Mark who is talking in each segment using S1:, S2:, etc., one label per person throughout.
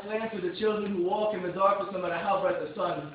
S1: slam for the children who walk in the darkness no matter how bright the sun.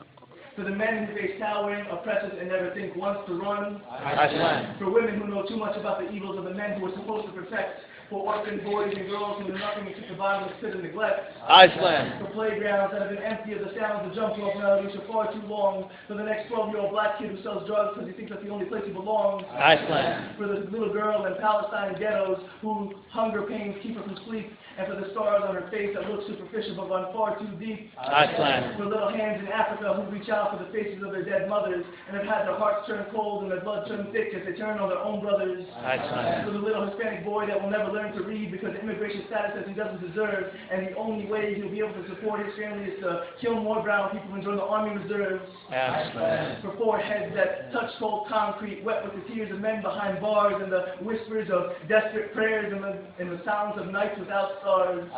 S1: For the men who face towering oppressors and never think once to run.
S2: I slam.
S1: For women who know too much about the evils of the men who are supposed to protect. For orphan boys and girls who know nothing except the bottomless pit of neglect.
S2: I slam.
S1: For playgrounds that have been empty of the sounds of jump rope melodies for far too long. For the next 12-year-old black kid who sells drugs because he thinks that's the only place he belongs.
S2: I slam.
S1: For the little girl in Palestine ghettos whose hunger pains keep her from sleep. And for the scars on her face that look superficial but run far too deep.
S2: I slam.
S1: For little hands in Africa who reach out for the faces of their dead mothers and have had their hearts turn cold and their blood turn thick as they turn on their own brothers.
S2: I slam.
S1: For the little Hispanic boy that will never learn to read because of immigration status that he doesn't deserve, and the only way he'll be able to support his family is to kill more brown people and join the Army Reserves.
S2: I slam.
S1: For foreheads that touch cold concrete, wet with the tears of men behind bars and the whispers of desperate prayers and the sounds of nights without stars.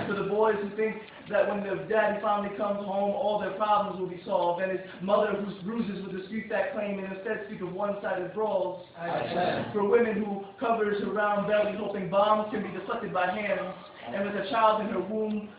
S1: For the boys who think that when their daddy finally comes home, all their problems will be solved, and his mother whose bruises will dispute that claim and instead speak of one-sided brawls. For women who covers her round belly hoping bombs can be deflected by hands, and with a child in her womb,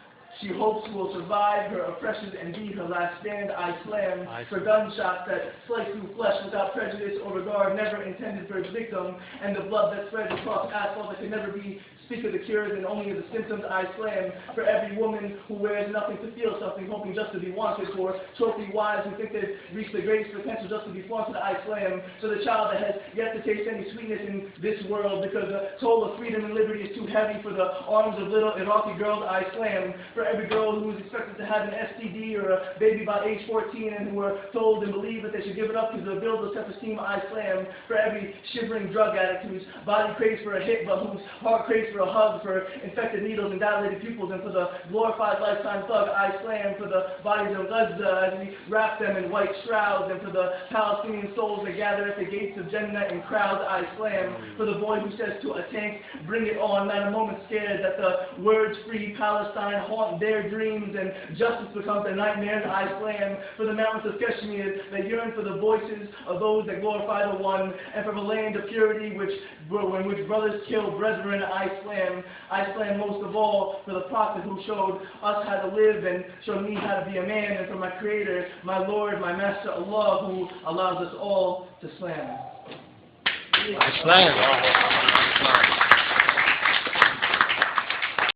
S1: she hopes will survive her oppression and be her last stand. I slam. For gunshots that slice through flesh without prejudice or regard, never intended for its victim, and the blood that spreads across asphalt that can never be speak of the cures and only of the symptoms. I slam. For every woman who wears nothing to feel something, hoping just to be wanted. For trophy wives who think they've reached their greatest potential just to be flaunted. I slam. For the child that has yet to taste any sweetness in this world because the toll of freedom and liberty is too heavy for the arms of little Iraqi girls. I slam. For every girl who is expected to have an STD or a baby by age 14 and who are told and believe that they should give it up because they'll build their self-esteem. I slam. For every shivering drug addict whose body craves for a hit but whose heart craves for a hug. For infected needles and dilated pupils, and for the glorified lifetime thug. I slam. For the bodies of Gaza as we wrap them in white shrouds, and for the Palestinian souls that gather at the gates of Jannah in crowds. I slam. For the boy who says to a tank, bring it on, not a moment scared that the words free Palestine haunt their dreams and justice becomes their nightmares. I slam. For the mountains of Kashmir that yearn for the voices of those that glorify the one, and for the land of purity in which brothers kill brethren. I slam. I slam most of all for the prophet who showed us how to live and showed me how to be a man, and for my creator, my Lord, my master Allah, who allows us all to slam.
S2: I slam.